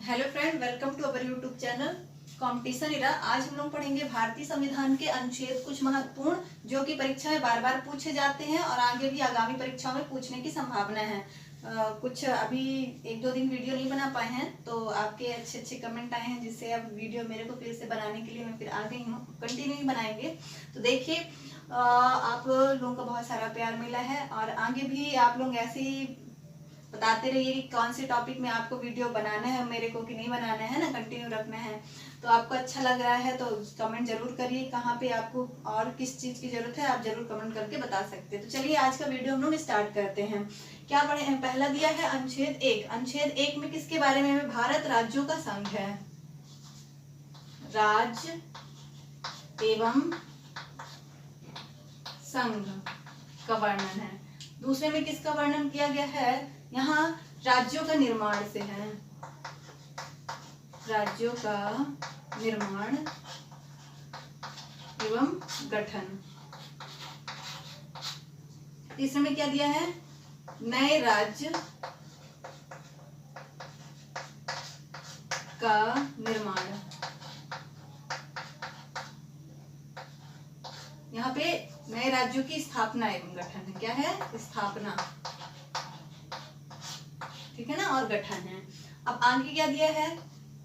Hello friend, welcome to our YouTube channel competition era. आज हम लोग पढ़ेंगे भारतीय संविधान के अनुच्छेद कुछ महत्वपूर्ण जो कि परीक्षा में बार बार पूछे जाते हैं और आगे भी आगामी परीक्षाओं में पूछने की संभावना है। कुछ अभी एक दो दिन वीडियो नहीं बना पाए हैं तो आपके अच्छे अच्छे कमेंट आए हैं जिससे अब वीडियो मेरे को फिर से बनाने के लिए मैं फिर आ गई हूँ। कंटिन्यू बनाएंगे तो देखिए आप लोगों का बहुत सारा प्यार मिला है और आगे भी आप लोग ऐसे ही बताते रहिए कि कौन से टॉपिक में आपको वीडियो बनाना है मेरे को कि नहीं बनाना है ना, कंटिन्यू रखना है। तो आपको अच्छा लग रहा है तो कमेंट जरूर करिए कहाँ पे आपको और किस चीज की जरूरत है, आप जरूर कमेंट करके बता सकते हैं। तो चलिए आज का वीडियो हम लोग स्टार्ट करते हैं। क्या पढ़े हैं? पहला दिया है अनुच्छेद 1। अनुच्छेद 1 में किसके बारे में? भारत राज्यों का संघ है, राज्य एवं संघ का वर्णन है। दूसरे में किसका वर्णन किया गया है? यहाँ राज्यों का निर्माण से है, राज्यों का निर्माण एवं गठन। तीसरे में क्या दिया है? नए राज्य का निर्माण। यहाँ पे नए राज्यों की स्थापना एवं गठन है। क्या है? स्थापना, ठीक है ना, और गठन है। अब आगे क्या दिया है?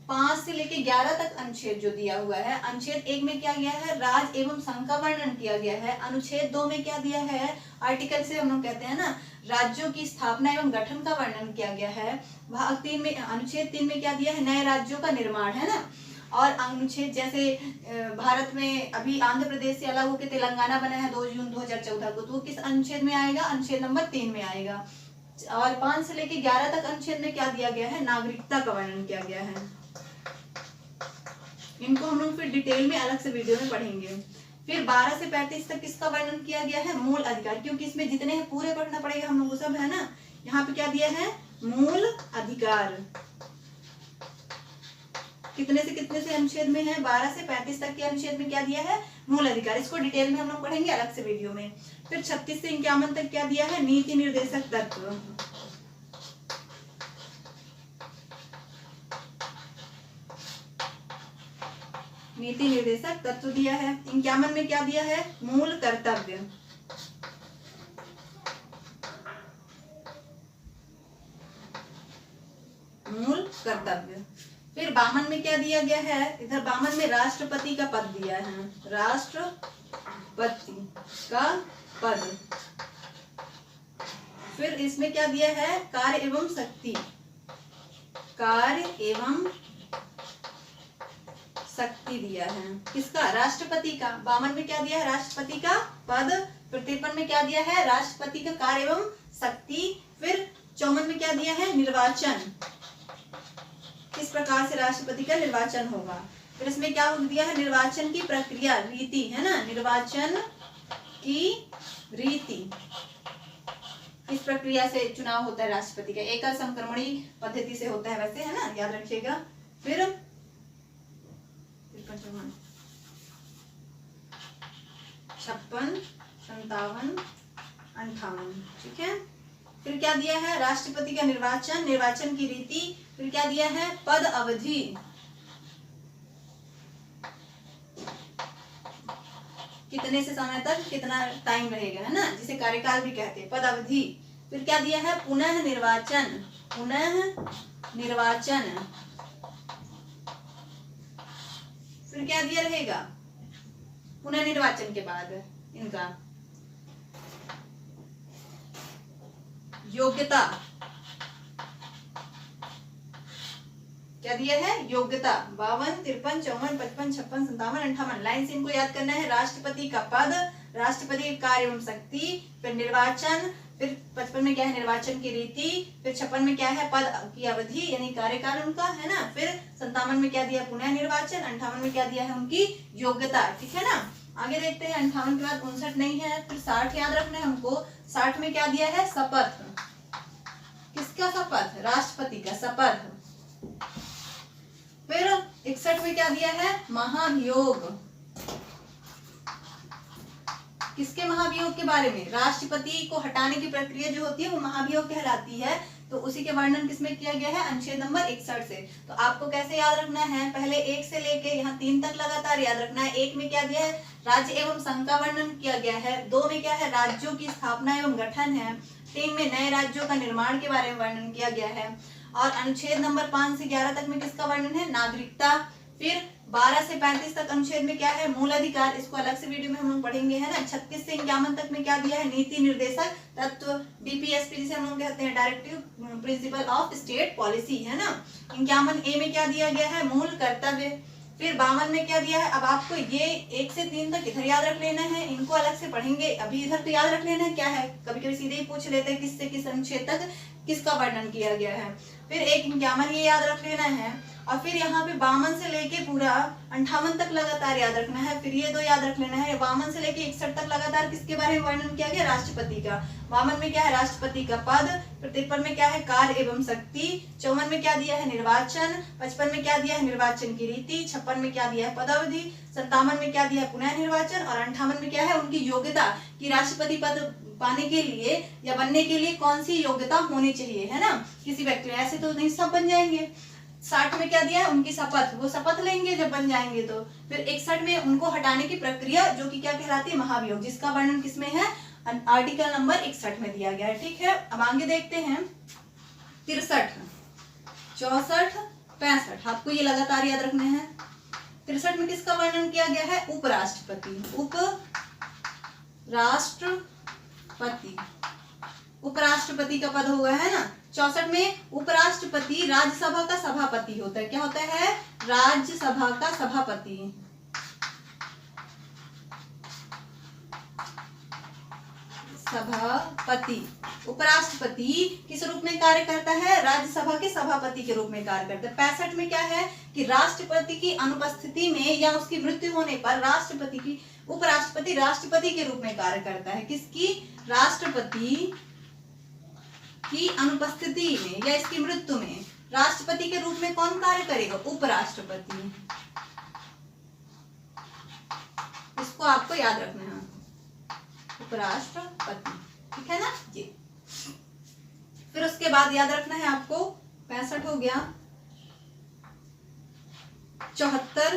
5 से लेके 11 तक अनुच्छेद जो दिया हुआ है। अनुच्छेद 1 में क्या गया है? राज्य एवं संघ का वर्णन किया गया है। अनुच्छेद 2 में क्या दिया है? आर्टिकल से हम लोग कहते हैं ना, राज्यों की स्थापना एवं गठन का वर्णन किया गया है। भाग 3 में, अनुच्छेद 3 में क्या दिया है? नए राज्यों का निर्माण, है ना। और अनुच्छेद जैसे भारत में अभी आंध्र प्रदेश से अलग होकर तेलंगाना बना है 2 जून 2014 को, तो किस अनुच्छेद में आएगा? अनुच्छेद नंबर 3 में आएगा। और 5 से लेके 11 तक अनुच्छेद में क्या दिया गया है? नागरिकता का वर्णन किया गया है। इनको हम लोग फिर डिटेल में अलग से वीडियो में पढ़ेंगे। फिर 12 से 35 तक किसका वर्णन किया गया है? मूल अधिकार, क्योंकि इसमें जितने हैं पूरे पढ़ना पड़ेगा हम लोग को, सब है ना। यहाँ पे क्या दिया है? मूल अधिकार। कितने से अनुच्छेद में है? 12 से 35 तक के अनुच्छेद में क्या दिया है? मूल अधिकार। इसको डिटेल में हम लोग पढ़ेंगे अलग से वीडियो में। फिर 36 से 51 तक क्या दिया है? नीति निर्देशक तत्व। नीति निर्देशक तत्व दिया है। 51 में क्या दिया है? मूल कर्तव्य। मूल कर्तव्य। फिर 52 में क्या दिया गया है? इधर 52 में राष्ट्रपति का पद दिया है, राष्ट्रपति का पद। फिर इसमें क्या दिया है? कार्य एवं शक्ति, कार्य एवं शक्ति दिया है। किसका? राष्ट्रपति का। 52 में क्या दिया है? राष्ट्रपति का पद। फिर 53 में क्या दिया है? राष्ट्रपति का कार्य एवं शक्ति। फिर 54 में क्या दिया है? निर्वाचन, किस प्रकार से राष्ट्रपति का निर्वाचन होगा। फिर इसमें क्या दिया है? निर्वाचन की प्रक्रिया, रीति, है ना, निर्वाचन की रीति, किस प्रक्रिया से चुनाव होता है राष्ट्रपति का। एकल संक्रमणी पद्धति से होता है वैसे, है ना, याद रखिएगा। फिर 56, 57, 58, ठीक है। फिर क्या दिया है? राष्ट्रपति का निर्वाचन, निर्वाचन की रीति। फिर क्या दिया है? पद अवधि, कितने से समय तक कितना टाइम रहेगा, है ना, जिसे कार्यकाल भी कहते हैं, पद अवधि। फिर क्या दिया है? पुनः निर्वाचन, पुनः निर्वाचन। फिर क्या दिया रहेगा? पुनः निर्वाचन के बाद इनका योग्यता, क्या दिया है? योग्यता। 52, 53, 54, 55, 56, 57, 58 लाइन से इनको याद करना है। राष्ट्रपति का पद, राष्ट्रपति के कार्य एवं शक्ति, फिर निर्वाचन, फिर 55 में क्या है? निर्वाचन की रीति, फिर 56 में क्या है? पद की अवधि यानी कार्यकाल उनका, है ना। फिर 57 में क्या दिया? पुनः निर्वाचन। 58 में क्या दिया है? उनकी योग्यता, ठीक है ना। आगे देखते हैं। 58 के बाद 59 नहीं है। फिर 60 याद रखना है हमको। 60 में क्या दिया है? शपथ, किसका शपथ? राष्ट्रपति का शपथ। फिर 61 में क्या दिया है? महाभियोग, किसके महाभियोग के बारे में? राष्ट्रपति को हटाने की प्रक्रिया जो होती है वो महाभियोग कहलाती है। तो उसी के वर्णन किसमें किया गया है, अनुच्छेद नंबर 61 से। तो आपको कैसे याद रखना है, पहले 1 से लेके यहाँ 3 तक लगातार याद रखना है। 1 में क्या दिया है, राज्य एवं संघ का वर्णन किया गया है। 2 में क्या है, राज्यों की स्थापना एवं गठन है। 3 में नए राज्यों का निर्माण के बारे में वर्णन किया गया है। और अनुच्छेद नंबर 5 से 11 तक में किसका वर्णन है, नागरिकता। फिर 12 से 35 तक अनुच्छेद में क्या है, मूल अधिकार, इसको अलग से वीडियो में हम लोग पढ़ेंगे, है ना। 36 से 51 तक में क्या दिया है, नीति निर्देशक तत्व, डीपीएसपी जिसे हम लोग कहते हैं, directive principle of state policy, है ना। 51 ए में क्या दिया गया है, मूल कर्तव्य। फिर 52 में क्या दिया है, अब आपको ये 1 से 3 तक इधर याद रख लेना है, इनको अलग से पढ़ेंगे। अभी इधर तो याद रख लेना है क्या है, कभी कभी सीधे ही पूछ लेते हैं किससे किस अनुच्छेद तक किसका वर्णन किया गया है। फिर 51 ये याद रख लेना है। और फिर यहाँ पे 52 से लेके पूरा 58 तक लगातार याद रखना है। फिर ये 2 याद रख लेना है। 52 से लेके 61 तक लगातार किसके बारे में वर्णन किया गया, राष्ट्रपति का। 52 में क्या है, राष्ट्रपति का पद। फिर 53 में क्या है, कार्य एवं शक्ति। 54 में क्या दिया है, निर्वाचन। 55 में क्या दिया है, निर्वाचन की रीति। 56 में क्या दिया है, पदावधि। 57 में क्या दिया है, पुनः निर्वाचन। और 58 में क्या है, उनकी योग्यता कि राष्ट्रपति पद पाने के लिए या बनने के लिए कौन सी योग्यता होनी चाहिए, है ना, किसी व्यक्ति में। ऐसे तो नहीं सब बन जाएंगे। 60 में क्या दिया है, उनकी शपथ, वो शपथ लेंगे जब बन जाएंगे तो। फिर 61 में उनको हटाने की प्रक्रिया जो कि क्या कहलाती है, महाभियोग, जिसका वर्णन किसमें है, आर्टिकल नंबर 61 में दिया गया है। ठीक है, अब आगे देखते हैं 63, 64, 65, आपको ये लगातार याद रखने हैं। 63 में किसका वर्णन किया गया है, उपराष्ट्रपति, उपराष्ट्रपति का पद होगा, है ना। 64 में उपराष्ट्रपति राज्यसभा का सभापति होता है। क्या होता है, राज्यसभा का सभापति। उपराष्ट्रपति किस रूप में कार्य करता है, राज्यसभा के सभापति के रूप में कार्य करता है। 65 में क्या है कि राष्ट्रपति की अनुपस्थिति में या उसकी मृत्यु होने पर उपराष्ट्रपति राष्ट्रपति के रूप में कार्य करता है। किसकी, राष्ट्रपति की अनुपस्थिति में या इसकी मृत्यु में राष्ट्रपति के रूप में कौन कार्य करेगा, उपराष्ट्रपति। इसको आपको याद रखना है, उपराष्ट्रपति। ठीक है ना जी। फिर उसके बाद याद रखना है आपको, 65 हो गया, 74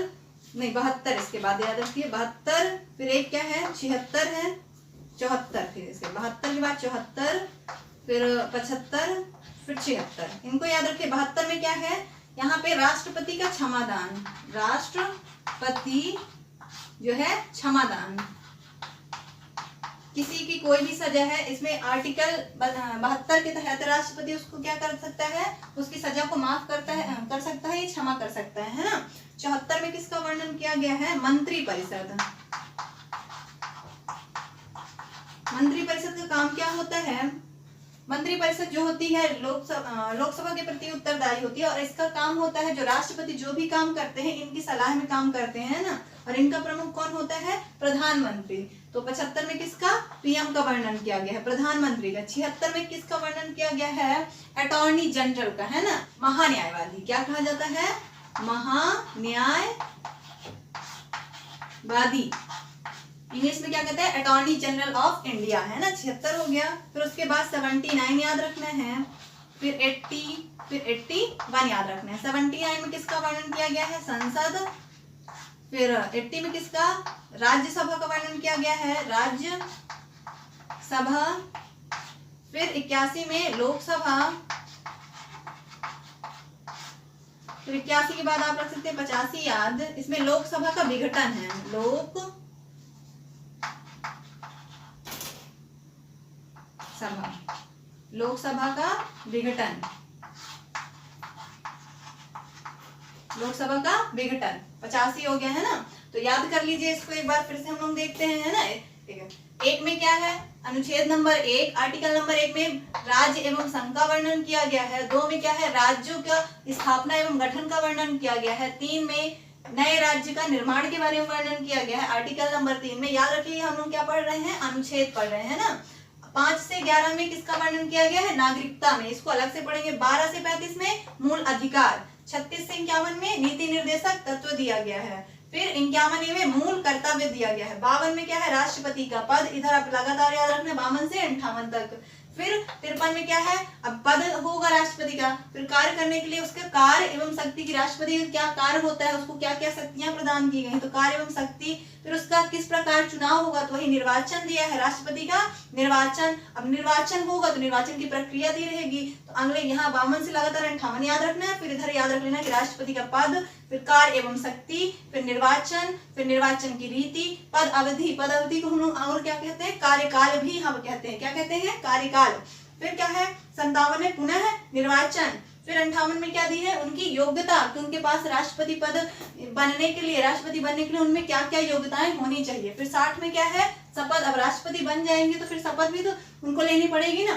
नहीं 72 इसके बाद याद रखिए, 72। फिर एक क्या है, 76 है, 74। फिर इसके 72 के बाद 74, फिर 75, फिर 76, इनको याद रखिए। 72 में क्या है, यहाँ पे राष्ट्रपति का क्षमादान, राष्ट्रपति जो है क्षमादान, किसी की कोई भी सजा है, इसमें आर्टिकल 72 के तहत राष्ट्रपति उसको क्या कर सकता है, उसकी सजा को माफ कर सकता है, क्षमा कर सकता है ना। 74 में किसका वर्णन किया गया है, मंत्रिपरिषद। मंत्रिपरिषद का काम क्या होता है, मंत्रिपरिषद जो होती है लोकसभा के प्रति उत्तरदायी होती है, और इसका काम होता है जो राष्ट्रपति जो भी काम करते हैं इनकी सलाह में काम करते हैं ना। और इनका प्रमुख कौन होता है, प्रधानमंत्री। तो 75 में किसका, पीएम का वर्णन किया गया है, प्रधानमंत्री का। 76 में किसका वर्णन किया गया है, अटॉर्नी जनरल का, है ना, महान्यायवादी। क्या कहा जाता है, महान्यायवादी। इंग्लिश में क्या कहते हैं, अटॉर्नी जनरल ऑफ इंडिया, है ना। 76 हो गया। फिर उसके बाद 79 याद रखना है, फिर 80, फिर 81 याद रखना है। 79 में किसका वर्णन किया गया है, संसद। फिर 80 में किसका, राज्यसभा का वर्णन किया गया है, राज्यसभा। फिर 81 में लोकसभा। फिर 81 के बाद आप रख सकते हैं 85 याद, इसमें लोकसभा का विघटन है, लोकसभा का विघटन, लोकसभा का विघटन। 85 हो गया, है ना। तो याद कर लीजिए इसको एक बार फिर से हम लोग देखते हैं, है ना। एक में क्या है, अनुच्छेद नंबर 1 आर्टिकल नंबर 1 में राज्य एवं संघ का वर्णन किया गया है। 2 में क्या है, राज्यों का स्थापना एवं गठन का वर्णन किया गया है। 3 में नए राज्य का निर्माण के बारे में वर्णन किया गया है, आर्टिकल नंबर 3 में। याद रखिए हम लोग क्या पढ़ रहे हैं, अनुच्छेद पढ़ रहे हैं ना। 5 से 11 में किसका वर्णन किया गया है, नागरिकता में, इसको अलग से पढ़ेंगे। 12 से 35 में मूल अधिकार। 36 से 51 में नीति निर्देशक तत्व दिया गया है। फिर 51 में मूल कर्तव्य दिया गया है। 52 में क्या है, राष्ट्रपति का पद। इधर आप लगातार याद रखना, 52 से 58 तक। फिर 53 में क्या है, अब पद होगा होगा राष्ट्रपति का। फिर कार्य करने के लिए उसके कार्य एवं शक्ति की, राष्ट्रपति का क्या कार्य होता है, उसको क्या क्या शक्तियां प्रदान की गई, तो कार्य एवं शक्ति। फिर उसका किस प्रकार चुनाव होगा, तो वही निर्वाचन दिया है राष्ट्रपति का निर्वाचन। अब निर्वाचन होगा तो निर्वाचन की प्रक्रिया दी रहेगी। तो अगले यहाँ 52 से लगातार 58 याद रखना है। फिर इधर याद रख लेना कि राष्ट्रपति का पद, फिर कार्य एवं शक्ति, फिर निर्वाचन की रीति, पद अवधि को हम लोग और क्या कहते हैं, कार्यकाल भी हम कहते हैं। क्या कहते हैं, कार्यकाल। फिर क्या है 57 में पुनः निर्वाचन। फिर 58 में क्या दी है, उनकी योग्यता, कि उनके पास राष्ट्रपति पद बनने के लिए, राष्ट्रपति बनने के लिए उनमें क्या क्या योग्यताएं होनी चाहिए। फिर 60 में क्या है, शपथ। अब राष्ट्रपति बन जाएंगे तो फिर शपथ भी तो उनको लेनी पड़ेगी ना।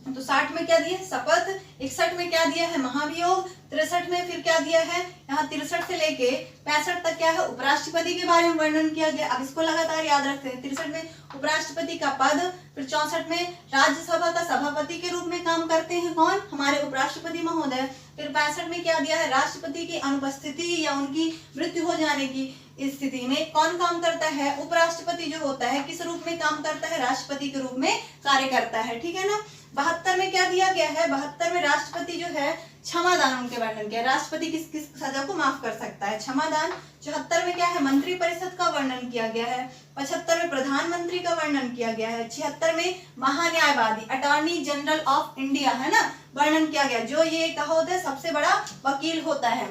तो 60 में क्या दिया है, शपथ। 61 में क्या दिया है, महाभियोग। 63 में फिर क्या दिया है, यहाँ 63 से लेके 65 तक क्या है, उपराष्ट्रपति के बारे में वर्णन किया गया। अब इसको लगातार याद रखते हैं। 63 में उपराष्ट्रपति का पद। फिर 64 में राज्यसभा का सभापति के रूप में काम करते हैं कौन, हमारे उपराष्ट्रपति महोदय। फिर 65 में क्या दिया है, राष्ट्रपति की अनुपस्थिति या उनकी मृत्यु हो जाने की स्थिति में कौन काम करता है, उपराष्ट्रपति जो होता है किस रूप में काम करता है, राष्ट्रपति के रूप में कार्य करता है। ठीक है ना। 72 में क्या दिया गया है, 72 में राष्ट्रपति जो है क्षमादान उनके वर्णन किया, राष्ट्रपति किस किस सजा को माफ कर सकता है, क्षमादान। 74 में क्या है, मंत्री परिषद का वर्णन किया गया है। 75 में प्रधानमंत्री का वर्णन किया गया है। 76 में महान्यायवादी, अटॉर्नी जनरल ऑफ इंडिया है ना, वर्णन किया गया, जो ये क्या होता है, सबसे बड़ा वकील होता है।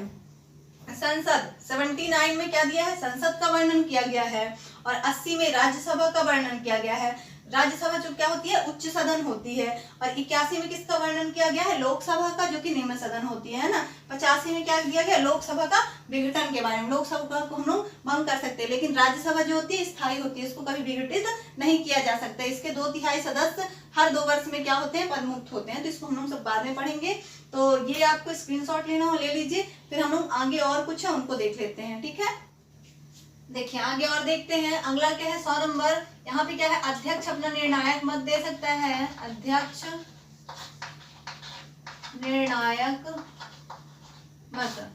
संसद 79 में क्या दिया है, संसद का वर्णन किया गया है। और 80 में राज्यसभा का वर्णन किया गया है। राज्यसभा जो क्या होती है, उच्च सदन होती है। और 81 में किसका वर्णन किया गया है, लोकसभा का, जो कि निम्न सदन होती है ना। 85 में क्या दिया गया, लोकसभा का विघटन के बारे में। लोकसभा को हम लोग भंग कर सकते हैं, लेकिन राज्यसभा जो होती है स्थायी होती है, इसको कभी विघटित नहीं किया जा सकता। इसके 2/3 सदस्य हर 2 वर्ष में क्या होते हैं, पदमुक्त होते हैं। तो इसको हम लोग सब बाद में पढ़ेंगे। तो ये आपको स्क्रीनशॉट लेना हो ले लीजिए। फिर हम लोग आगे और कुछ है उनको देख लेते हैं। ठीक है, देखिए आगे और देखते हैं। अगला क्या है, 100 नंबर। यहाँ पे क्या है, अध्यक्ष अपना निर्णायक मत दे सकता है। अध्यक्ष निर्णायक मत,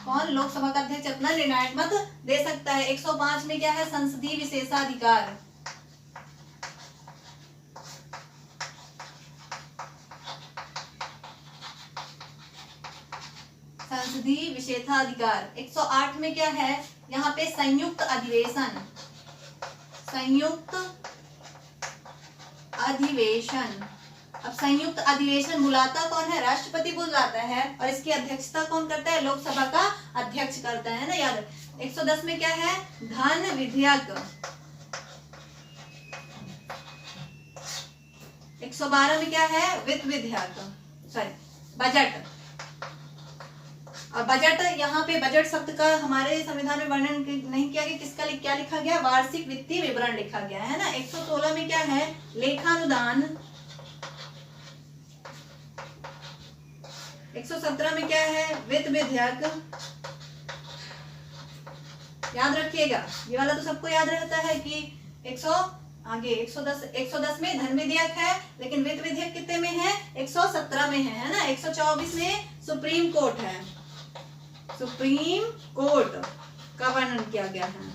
कौन, लोकसभा का अध्यक्ष अपना निर्णायक मत दे सकता है। 105 में क्या है, संसदीय विशेषाधिकार। संसदीय विशेषाधिकार। 108 में क्या है, यहाँ पे संयुक्त अधिवेशन। संयुक्त अधिवेशन। अब संयुक्त अधिवेशन बुलाता कौन है, राष्ट्रपति बुलाता है। और इसकी अध्यक्षता कौन करता है, लोकसभा का अध्यक्ष करता है ना, याद। 110 में क्या है, धन विधेयक। 112 में क्या है, वित्त विधेयक, सॉरी बजट। और बजट, यहाँ पे बजट शब्द का हमारे संविधान में वर्णन नहीं किया गया, किसका क्या लिखा गया, वार्षिक वित्तीय विवरण लिखा गया है ना। 116 में क्या है, लेखानुदान। 117 में क्या है, वित्त विधेयक। याद रखिएगा, ये वाला तो सबको याद रहता है कि 110 में धन विधेयक है, लेकिन वित्त विधेयक कितने में है, 117 में है ना। 124 में सुप्रीम कोर्ट है, सुप्रीम कोर्ट का वर्णन किया गया है,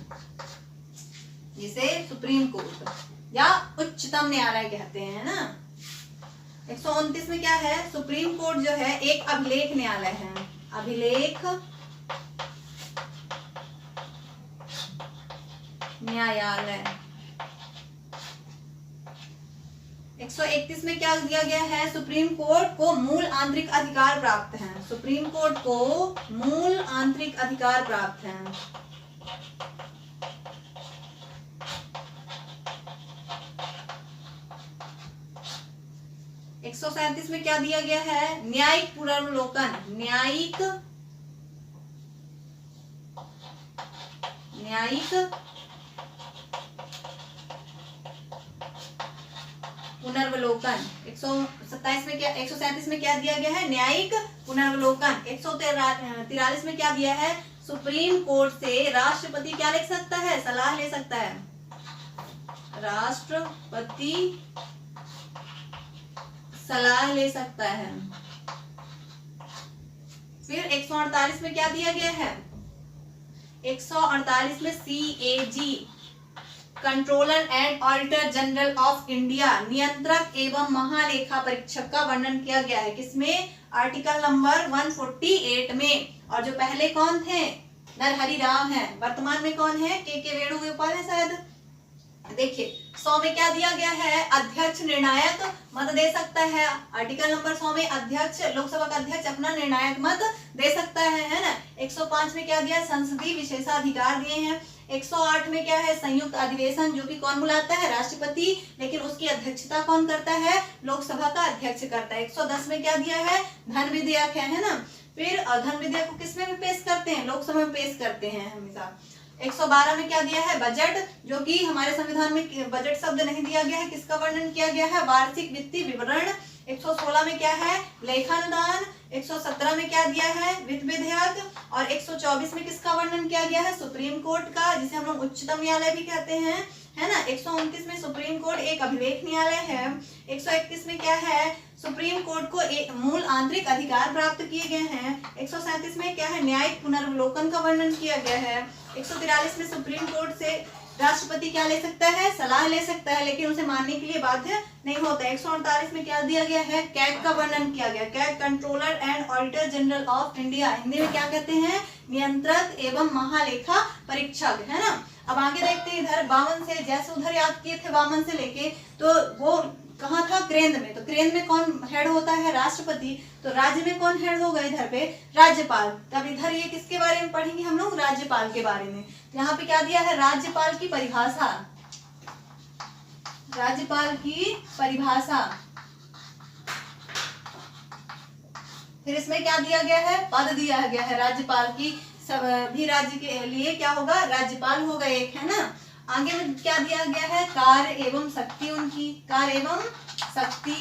जिसे सुप्रीम कोर्ट या उच्चतम न्यायालय कहते हैं ना। 129 में क्या है, सुप्रीम कोर्ट जो है एक अभिलेख न्यायालय है, अभिलेख न्यायालय। 131 में क्या दिया गया है, सुप्रीम कोर्ट को मूल आंतरिक अधिकार प्राप्त हैं। सुप्रीम कोर्ट को मूल आंतरिक अधिकार प्राप्त हैं। 137 में क्या दिया गया है, न्यायिक पुनर्वलोकन। न्यायिक पुनर्वलोकन। 127 में क्या, 137 में क्या दिया गया है, न्यायिक पुनर्वलोकन। 143 में क्या दिया है, सुप्रीम कोर्ट से राष्ट्रपति क्या ले सकता है, सलाह ले सकता है। राष्ट्रपति सलाह ले सकता है। फिर 148 में क्या दिया गया है, 148 में CAG controller and auditor general of India, नियंत्रक एवं महालेखा परीक्षक का वर्णन किया गया है। किसमें? आर्टिकल नंबर 148 में। और जो पहले कौन थे? नरहरि राव हैं। वर्तमान में कौन है? के वेणुगोपाल है शायद। देखिए 100 में क्या दिया गया है? अध्यक्ष निर्णायक मत दे सकता है। आर्टिकल नंबर 100 में अध्यक्ष, लोकसभा का अध्यक्ष अपना निर्णायक मत दे सकता है ना। 105 में क्या दिया? संसदीय विशेषाधिकार दिए हैं। 108 में क्या है? संयुक्त अधिवेशन, जो कि कौन बुलाता है? राष्ट्रपति, लेकिन उसकी अध्यक्षता कौन करता है? लोकसभा का अध्यक्ष करता है। 110 में क्या दिया है? धन विधेयक है ना। फिर धन विधेयक को किसमें भी पेश करते हैं? लोकसभा में पेश करते हैं हमेशा। 112 में क्या दिया है? बजट, जो कि हमारे संविधान में बजट शब्द नहीं दिया गया है। किसका वर्णन किया गया है? वार्षिक वित्तीय विवरण। 116 में क्या है? लेखानुदान। 117 में क्या दिया है? वित्त विधेयक। और 124 में किसका वर्णन किया गया है? सुप्रीम कोर्ट का, जिसे हम लोग उच्चतम न्यायालय भी कहते हैं, है ना। 129 में सुप्रीम कोर्ट एक अभिलेख न्यायालय है। 131 में क्या है? सुप्रीम कोर्ट को एक मूल आंतरिक अधिकार प्राप्त किए गए हैं। 137 में क्या है? न्यायिक पुनर्वलोकन का वर्णन किया गया है। 143 में सुप्रीम कोर्ट से राष्ट्रपति क्या ले सकता है? सलाह ले सकता है, लेकिन उसे मानने के लिए बाध्य नहीं होता है। 148 में क्या दिया गया है? कैग का वर्णन किया गया। CAG controller and auditor general of India, Hindi में क्या कहते हैं? नियंत्रक एवं महालेखा परीक्षक, है ना। अब आगे देखते हैं इधर वामन से, जैसे उधर याद किए थे वामन से लेके, तो वो कहाँ था? केंद्र में। तो केंद्र में कौन हेड होता है? राष्ट्रपति। तो राज्य में कौन हेड होगा इधर पे? राज्यपाल। तब इधर ये किसके बारे में पढ़ेंगे हम लोग? राज्यपाल के बारे में। यहाँ पे क्या दिया है? राज्यपाल की परिभाषा। राज्यपाल की परिभाषा। फिर इसमें क्या दिया गया है? पद दिया गया है राज्यपाल की। सभी राज्य के लिए क्या होगा? राज्यपाल होगा एक, है ना। आगे में क्या दिया गया है? कार्य एवं शक्ति उनकी, कार्य एवं शक्ति।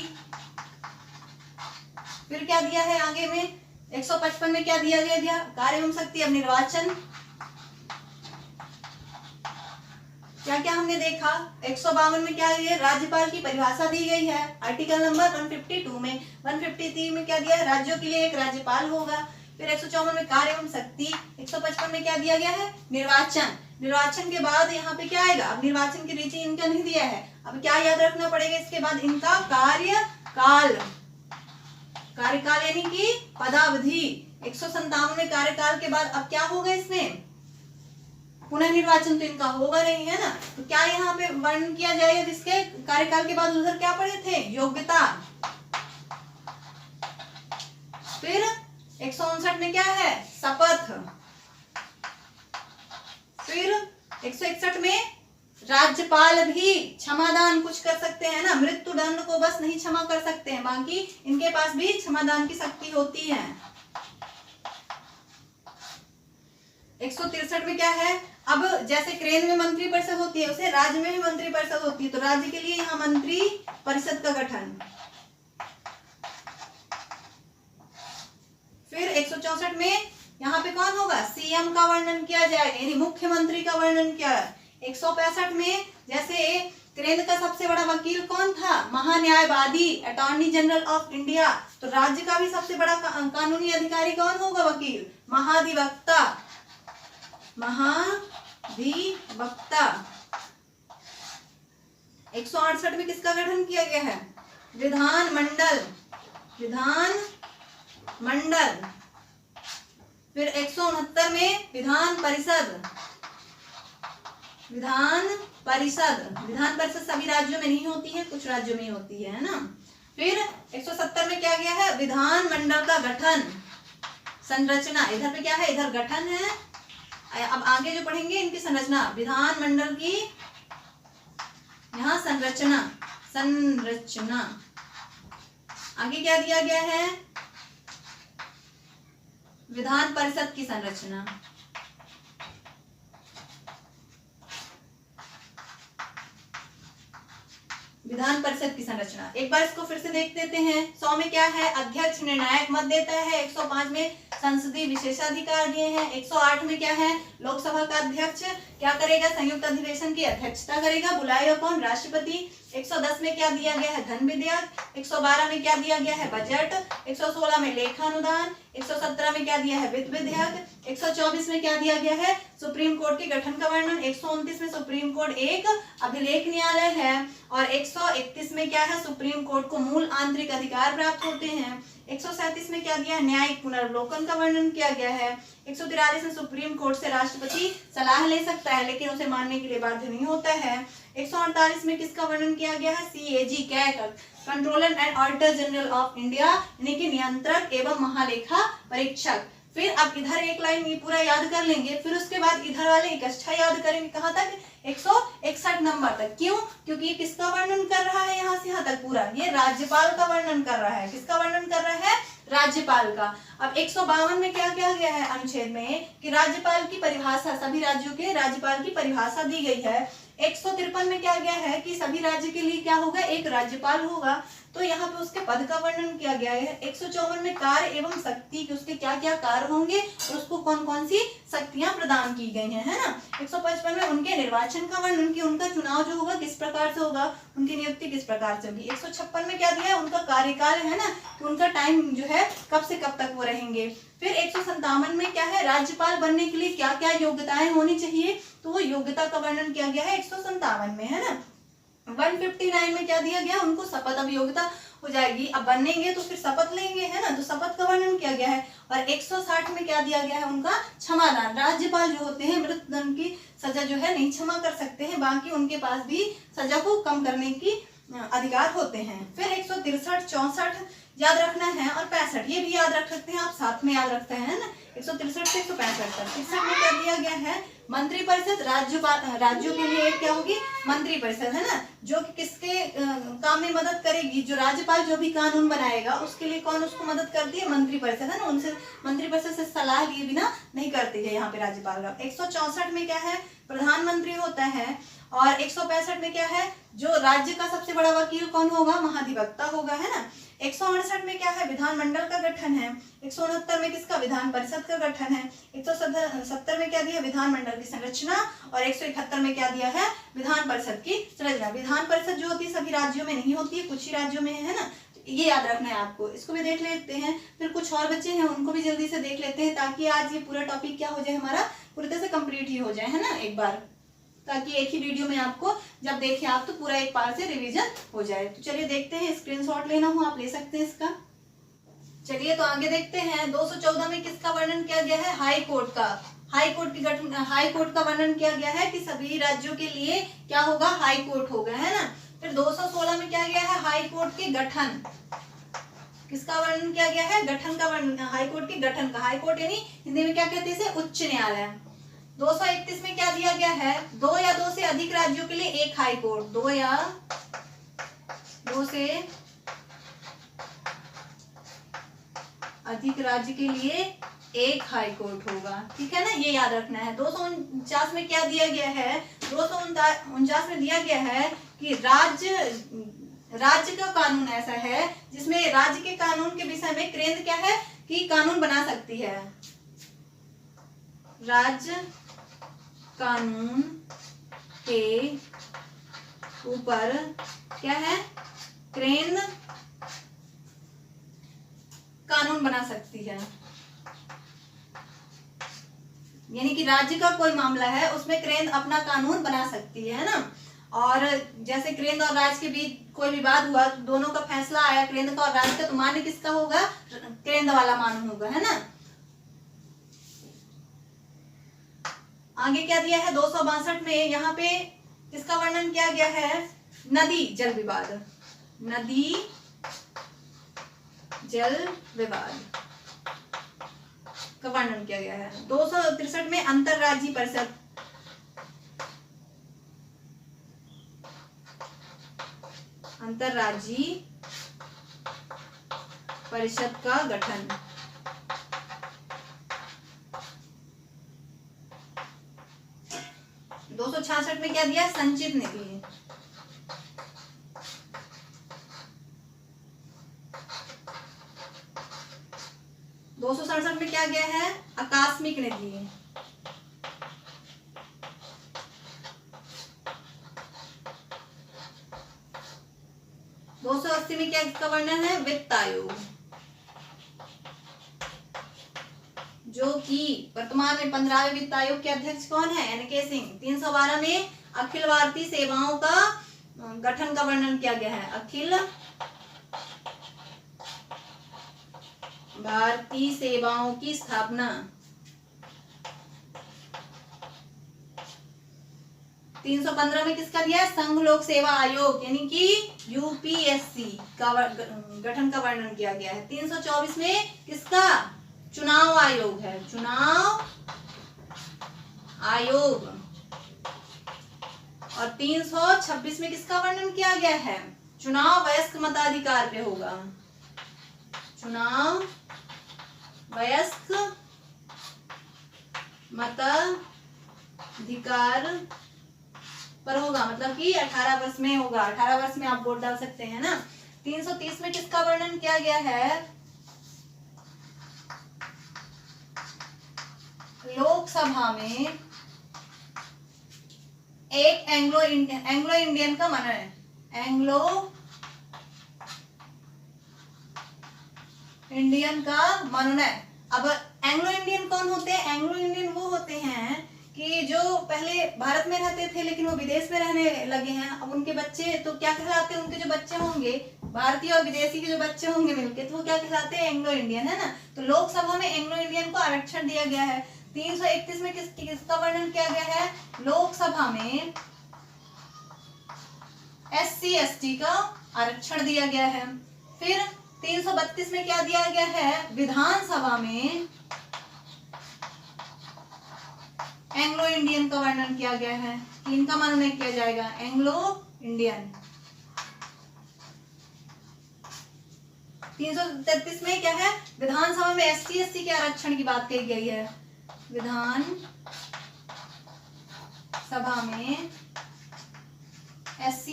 फिर क्या दिया है आगे में? 155 में क्या दिया गया? कार्य एवं शक्ति। अब निर्वाचन, क्या क्या हमने देखा? 152 में क्या है? राज्यपाल की परिभाषा दी गई है आर्टिकल नंबर 152 में। 153 में क्या दिया है? राज्यों के लिए एक राज्यपाल होगा। फिर 154 में कार्य एवं शक्ति। 155 में क्या दिया गया है? निर्वाचन। निर्वाचन के बाद यहाँ पे क्या आएगा? अब निर्वाचन की रीति इनका नहीं दिया है। अब क्या याद रखना पड़ेगा इसके बाद? इनका कार्यकाल, कार्यकाल यानी कि पदावधि। 157 में कार्यकाल के बाद अब क्या होगा इसमें? पुनः निर्वाचन तो इनका होगा नहीं, है ना। तो क्या यहाँ पे वर्णन किया जाएगा जिसके कार्यकाल के बाद? उधर क्या पढ़े थे? योग्यता। फिर 159 में क्या है? शपथ। फिर 161 में राज्यपाल भी क्षमादान कुछ कर सकते हैं ना, मृत्यु दंड को बस नहीं क्षमा कर सकते हैं, बाकी इनके पास भी क्षमादान की शक्ति होती है। 163 में क्या है? अब जैसे केंद्र में मंत्री परिषद होती है, उसे राज्य में भी मंत्री परिषद होती है, तो राज्य के लिए यहाँ मंत्री परिषद का गठन। फिर 164 में यहाँ पे कौन होगा? सीएम का वर्णन किया जाएगा, यानी मुख्यमंत्री का वर्णन किया। 165 में जैसे केंद्र का सबसे बड़ा वकील कौन था? महान्यायवादी, अटॉर्नी जनरल ऑफ इंडिया। तो राज्य का भी सबसे बड़ा कानूनी अधिकारी कौन होगा? वकील, महाधिवक्ता, महाधिवक्ता। 168 में किसका गठन किया गया है? विधानमंडल, विधानमंडल। फिर 169 में विधान परिषद, विधान परिषद सभी राज्यों में नहीं होती है, कुछ राज्यों में होती है ना। फिर 170 में क्या गया है? विधानमंडल का गठन, संरचना। इधर पे क्या है? इधर गठन है। अब आगे जो पढ़ेंगे इनकी संरचना, विधानमंडल की यहाँ संरचना, संरचना। आगे क्या दिया गया है? विधान परिषद की संरचना। विधान परिषद की संरचना एक बार इसको फिर से देख लेते हैं। 100 में क्या है? अध्यक्ष निर्णायक मत देता है। 105 में संसदीय विशेषाधिकार दिए हैं। 108 में क्या है, लोकसभा का अध्यक्ष क्या करेगा, संयुक्त अधिवेशन की अध्यक्षता करेगा, बुलाएगा कौन, राष्ट्रपति। 110 में क्या दिया गया है, धन विधेयक। 112 में क्या दिया गया है, बजट। 116 में लेखानुदान। 117 में क्या दिया है, वित्त विधेयक। 124 में क्या दिया गया है, सुप्रीम कोर्ट के गठन का वर्णन। 129 में सुप्रीम कोर्ट एक अभिलेख न्यायालय है। और 131 में क्या है, सुप्रीम कोर्ट को मूल आंतरिक अधिकार प्राप्त होते हैं। 137 में क्या दिया है, न्यायिक पुनर्वलोकन का वर्णन किया गया है। 143 में सुप्रीम कोर्ट से राष्ट्रपति सलाह ले सकता है लेकिन उसे मानने के लिए बाध्य नहीं होता है। 148 में किसका वर्णन किया गया है, CAG कैट, controller and auditor general of India, यानी कि नियंत्रक एवं महालेखा परीक्षक। फिर अब इधर एक लाइन ये पूरा याद कर लेंगे, फिर उसके बाद इधर वाले इकट्ठा याद करेंगे, कहाँ तक, 161 नंबर तक। क्यों, क्योंकि ये किसका वर्णन कर रहा है, यहाँ से यहाँ तक पूरा ये राज्यपाल का वर्णन कर रहा है। किसका वर्णन कर रहा है, राज्यपाल का। अब 152 में क्या किया गया है अनुच्छेद में कि राज्यपाल की परिभाषा, सभी राज्यों के राज्यपाल की परिभाषा दी गई है। 153 में क्या गया है कि सभी राज्य के लिए क्या होगा, एक राज्यपाल होगा, तो यहाँ पे उसके पद का वर्णन किया गया है। 154 में कार्य एवं शक्ति कि उसके क्या क्या कार्य होंगे और उसको कौन कौन सी शक्तियां प्रदान की गई हैं, है ना। 155 में उनके निर्वाचन का वर्णन कि उनका चुनाव जो होगा किस प्रकार से होगा, उनकी नियुक्ति किस प्रकार से होगी। 156 में क्या दिया है, उनका कार्यकाल है ना, कि उनका टाइम जो है कब से कब तक वो रहेंगे। फिर 157 में क्या है, राज्यपाल बनने के लिए क्या क्या योग्यताएं होनी चाहिए, तो वो योग्यता का वर्णन किया गया है 157 में, है ना। 159 में क्या दिया गया, उनको शपथ, अब योग्यता हो जाएगी, अब बनेंगे तो फिर शपथ लेंगे, है ना, तो शपथ का वर्णन किया गया है। और 160 में क्या दिया गया है, उनका क्षमादान। राज्यपाल जो होते हैं मृत्युदंड की सजा जो है नहीं क्षमा कर सकते हैं, बाकी उनके पास भी सजा को कम करने की अधिकार होते हैं। फिर 163, 64 याद रखना है और 65 ये भी याद रख सकते हैं आप, साथ में याद रखते हैं ना। 163 से 165 तक। 63 में क्या दिया गया है, मंत्रिपरिषद राज्यों के लिए क्या होगी, मंत्रिपरिषद, है ना, जो कि किसके काम में मदद करेगी, जो राज्यपाल जो भी कानून बनाएगा उसके लिए कौन उसको मदद करती है, मंत्रिपरिषद, है ना। उनसे मंत्रिपरिषद से सलाह लिए बिना नहीं करती है यहाँ पे राज्यपाल का। 164 में क्या है, प्रधानमंत्री होता है। और 165 में क्या है, जो राज्य का सबसे बड़ा वकील कौन होगा, महाधिवक्ता होगा, है ना। 168 में क्या है, विधानमंडल का गठन है। 169 में किसका, विधान परिषद का गठन है। 170 में क्या दिया, विधानमंडल की संरचना। और 171 में क्या दिया है, विधान परिषद की संरचना। विधान परिषद जो होती है सभी राज्यों में नहीं होती है, कुछ ही राज्यों में है ना, ये याद रखना है आपको। इसको भी देख लेते हैं, फिर कुछ और बच्चे हैं उनको भी जल्दी से देख लेते हैं, ताकि आज ये पूरा टॉपिक क्या हो जाए, हमारा पूरी तरह से कंप्लीट ही हो जाए, है ना, एक बार, ताकि एक ही वीडियो में आपको जब देखें आप तो पूरा एक बार से रिवीजन हो जाए। तो चलिए देखते हैं, स्क्रीनशॉट लेना हो आप ले सकते हैं इसका। चलिए तो आगे देखते हैं। 214 में किसका वर्णन किया गया है, हाई कोर्ट का। हाई कोर्ट की गठन, हाई कोर्ट का वर्णन किया गया है कि सभी राज्यों के लिए क्या होगा, हाई कोर्ट होगा, है ना। फिर 216 में क्या गया है, हाई कोर्ट के गठन, किसका वर्णन किया गया है, गठन का वर्णन, हाई कोर्ट के गठन का। हाई कोर्ट यानी हिंदी में क्या कहते हैं इसे, उच्च न्यायालय। 231 में क्या दिया गया है, 2 या 2 से अधिक राज्यों के लिए एक हाई कोर्ट, 2 या 2 से अधिक राज्य के लिए एक हाई कोर्ट होगा, ठीक है ना, ये याद रखना है। 249 में क्या दिया गया है, 249 में दिया गया है कि राज्य का कानून ऐसा है जिसमें राज्य के कानून के विषय में केंद्र क्या है कि कानून बना सकती है। राज्य कानून के ऊपर क्या है, केंद्र कानून बना सकती है, यानी कि राज्य का कोई मामला है उसमें केंद्र अपना कानून बना सकती है ना। और जैसे केंद्र और राज्य के बीच कोई विवाद हुआ तो दोनों का फैसला आया केंद्र का और राज्य का, तो मान्य किसका होगा, केंद्र वाला मान्य होगा, है ना। आगे क्या दिया है, 262 में यहाँ पे किसका वर्णन किया गया है, नदी जल विवाद, नदी जल विवाद का वर्णन किया गया है। 263 में अंतरराज्यीय परिषद, अंतरराज्यीय परिषद का गठन। 266 में क्या दिया, संचित निधि, 267 में क्या गया है? आकस्मिक निधि। 280 में क्या इसका वर्णन है? वित्त आयोग, जो कि वर्तमान में 15वें वित्त आयोग के अध्यक्ष कौन है? NK सिंह। 312 में अखिल भारतीय सेवाओं का गठन का वर्णन किया गया है। अखिल भारतीय सेवाओं की स्थापना। 315 में किसका दिया है? संघ लोक सेवा आयोग यानी कि UPSC का गठन का वर्णन किया गया है। 324 में किसका? चुनाव आयोग है, चुनाव आयोग। और 326 में किसका वर्णन किया गया है? चुनाव वयस्क मताधिकार पे होगा, चुनाव वयस्क मताधिकार पर होगा, मतलब कि 18 वर्ष में होगा। 18 वर्ष में आप वोट डाल सकते हैं ना। 330 में किसका वर्णन किया गया है? लोकसभा में एक एंग्लो इंडियन का मनन है, एंग्लो इंडियन का मनोनयन। अब एंग्लो इंडियन कौन होते हैं? एंग्लो इंडियन वो होते हैं कि जो पहले भारत में रहते थे लेकिन वो विदेश में रहने लगे हैं। अब उनके बच्चे तो क्या कहलाते हैं? उनके जो बच्चे होंगे, भारतीय और विदेशी के जो बच्चे होंगे मिलके, तो वो क्या कहलाते हैं? एंग्लो इंडियन, है ना। तो लोकसभा में एंग्लो इंडियन को आरक्षण दिया गया है। 331 में किसका वर्णन किया गया है? लोकसभा में SC ST का आरक्षण दिया गया है। फिर 332 में क्या दिया गया है? विधानसभा में एंग्लो इंडियन का वर्णन किया गया है कि इनका मनोनयन किया जाएगा, एंग्लो इंडियन। 333 में क्या है? विधानसभा में SC ST के आरक्षण की बात कही गई है। विधान सभा में SC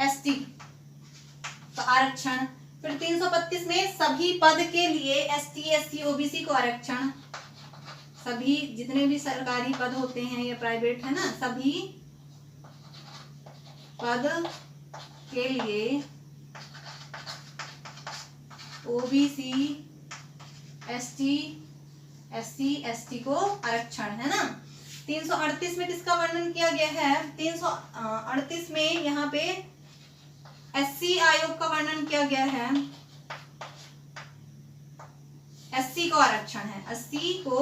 ST का आरक्षण। फिर 332 में सभी पद के लिए ST SC OBC को आरक्षण। सभी जितने भी सरकारी पद होते हैं या प्राइवेट, है ना, सभी पद के लिए OBC ST SC ST को आरक्षण, है ना। 338 में किसका वर्णन किया गया है? 338 में यहाँ पे SC आयोग का वर्णन किया गया है। SC को आरक्षण है, SC को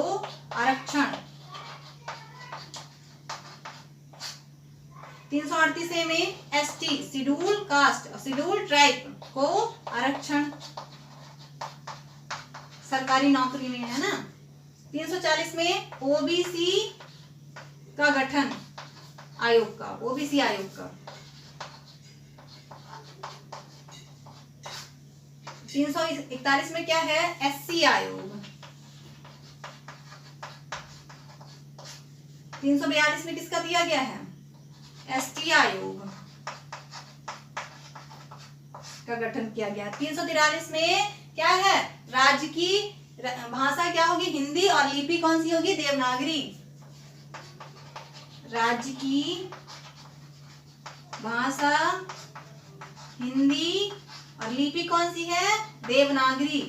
आरक्षण। 338 में ST शेड्यूल कास्ट और शेड्यूल ट्राइब को आरक्षण सरकारी नौकरी में, है ना। 340 में OBC का गठन आयोग का, OBC आयोग का। 341 में क्या है? SC आयोग। 342 में किसका दिया गया है? ST आयोग का गठन किया गया। 343 में क्या है? राज्य की भाषा क्या होगी? हिंदी। और लिपि कौन सी होगी? देवनागरी। राज्य की भाषा हिंदी और लिपि कौन सी है? देवनागरी।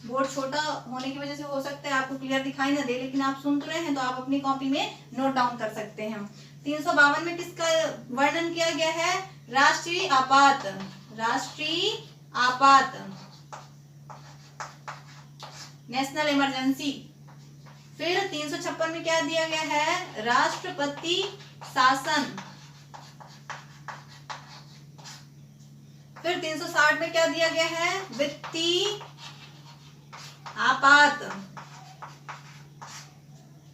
बोर्ड छोटा होने की वजह से हो सकता है आपको क्लियर दिखाई ना दे, लेकिन आप सुन रहे हैं तो आप अपनी कॉपी में नोट डाउन कर सकते हैं। 352 में किसका वर्णन किया गया है? राष्ट्रीय आपात, राष्ट्रीय आपात, नेशनल इमरजेंसी। फिर 356 में क्या दिया गया है? राष्ट्रपति शासन। फिर 360 में क्या दिया गया है? वित्तीय आपात।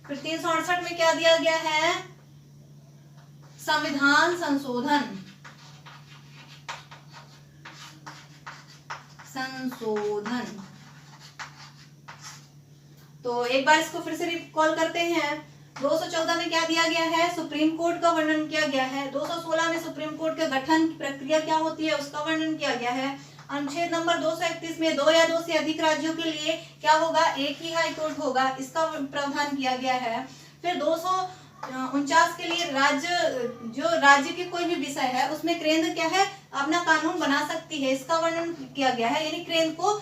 फिर 368 में क्या दिया गया है? संविधान संशोधन, संशोधन। तो एक बार इसको फिर से रिकॉल करते हैं। 214 में क्या दिया गया है? सुप्रीम कोर्ट का वर्णन किया गया है। 216 में सुप्रीम कोर्ट के गठन की प्रक्रिया क्या होती है उसका वर्णन किया गया है। अनुच्छेद नंबर 231 में 2 या 2 से अधिक राज्यों के लिए क्या होगा, एक ही हाई कोर्ट होगा, इसका प्रावधान किया गया है। फिर 249 के लिए राज्य के कोई भी विषय है उसमें केंद्र क्या है, अपना कानून बना सकती है, इसका वर्णन किया गया है। यानी केंद्र को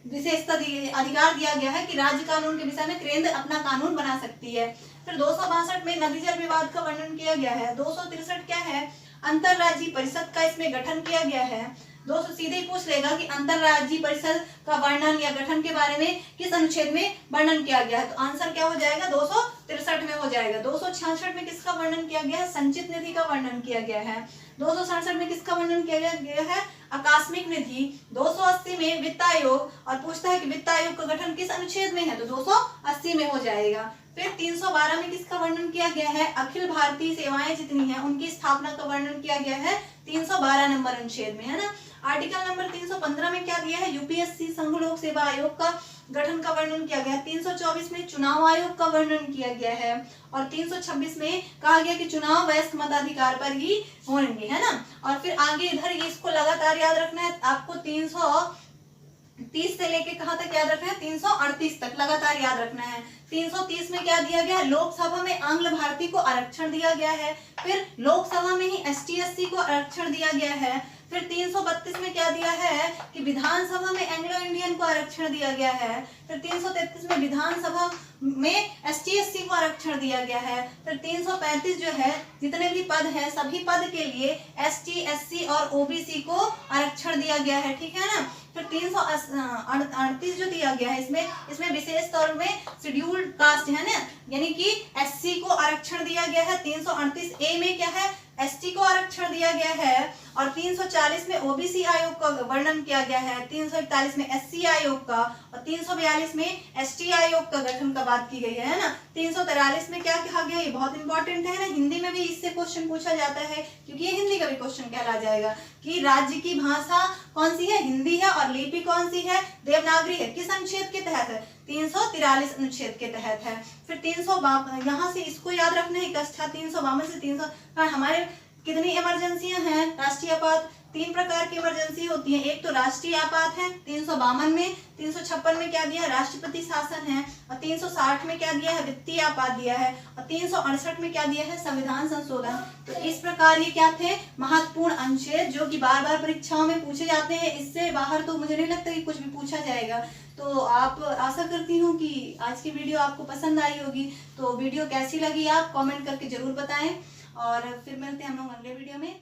विशेषता अधिकार दिया गया है कि राज्य कानून के विषय में केंद्र अपना कानून बना सकती है। फिर 262 में नदी जल विवाद का वर्णन किया गया है। 263 क्या है, अंतरराज्यीय परिषद का इसमें गठन किया गया है। 200 सीधे ही पूछ लेगा कि अंतरराज्यीय परिषद का वर्णन या गठन के बारे में किस अनुच्छेद में वर्णन किया गया है, तो आंसर क्या हो जाएगा, 263 में हो जाएगा। 266 में किसका वर्णन किया गया है, संचित निधि का वर्णन किया गया है। 267 में किसका वर्णन किया गया है, आकस्मिक निधि। 280 में वित्त आयोग, और पूछता है कि वित्त आयोग का गठन किस अनुच्छेद में है, तो 280 में हो जाएगा। फिर 312 में किसका वर्णन किया गया है, अखिल भारतीय सेवाएं जितनी हैं उनकी स्थापना का वर्णन किया गया है 312 नंबर अनुच्छेद में, है ना। आर्टिकल नंबर 315 में क्या दिया है, यूपीएससी संघ लोक सेवा आयोग का गठन का वर्णन किया गया है। 324 में चुनाव आयोग का वर्णन किया गया है, और 326 में कहा गया कि चुनाव वयस्क मताधिकार पर ही होंगे, है ना। और फिर आगे इधर इसको लगातार याद रखना है आपको, 330 से लेके कहाँ तक याद रखना है, 338 तक लगातार याद रखना है। 330 में क्या दिया गया, लोकसभा में आंग्ल भारतीय को आरक्षण दिया गया है। फिर लोकसभा में ही ST/SC को आरक्षण दिया गया है। फिर 332 में क्या दिया है कि विधानसभा में एंग्लो इंडियन को आरक्षण दिया गया है। फिर 333 में विधानसभा में ST/SC को आरक्षण दिया गया है। फिर 335 जो है, जितने भी पद हैं सभी पद के लिए ST/SC और OBC को आरक्षण दिया गया है, ठीक है ना। फिर 338 जो दिया गया है, इसमें विशेष तौर में शेड्यूल्ड कास्ट है ना, यानी कि SC को आरक्षण दिया गया है। 338A में क्या है, ST को आरक्षण दिया गया है। और 340 में OBC आयोग का वर्णन किया गया है। 341 में SC आयोग का, और 342 में ST आयोग का गठन का बात की गई है ना। 343 में क्या कहा गया, ये बहुत इंपॉर्टेंट है ना, हिंदी में भी इससे क्वेश्चन पूछा जाता है, क्योंकि ये हिंदी का भी क्वेश्चन कहला जाएगा कि राज्य की भाषा कौन सी है, हिंदी है, और लिपि कौन सी है, देवनागरी है। किस अनुच्छेद के तहत है, 343 अनुच्छेद के तहत है। फिर 352, यहाँ से इसको याद रखना है, 352 से 300 हमारे कितनी इमरजेंसियां हैं, राष्ट्रीय आपात 3 प्रकार की इमरजेंसी होती है। एक तो राष्ट्रीय आपात है 352 में, 356 में क्या दिया है, राष्ट्रपति शासन है, और 360 में क्या दिया है, वित्तीय आपात दिया है, और 368 में क्या दिया है, संविधान संशोधन। तो इस प्रकार ये क्या थे, महत्वपूर्ण अनुच्छेद जो कि बार बार परीक्षाओं में पूछे जाते हैं। इससे बाहर तो मुझे नहीं लगता कि कुछ भी पूछा जाएगा। तो आप आशा करती हूँ कि आज की वीडियो आपको पसंद आई होगी। तो वीडियो कैसी लगी आप कमेंट करके जरूर बताएं, और फिर मिलते हैं हम लोग अगले वीडियो में।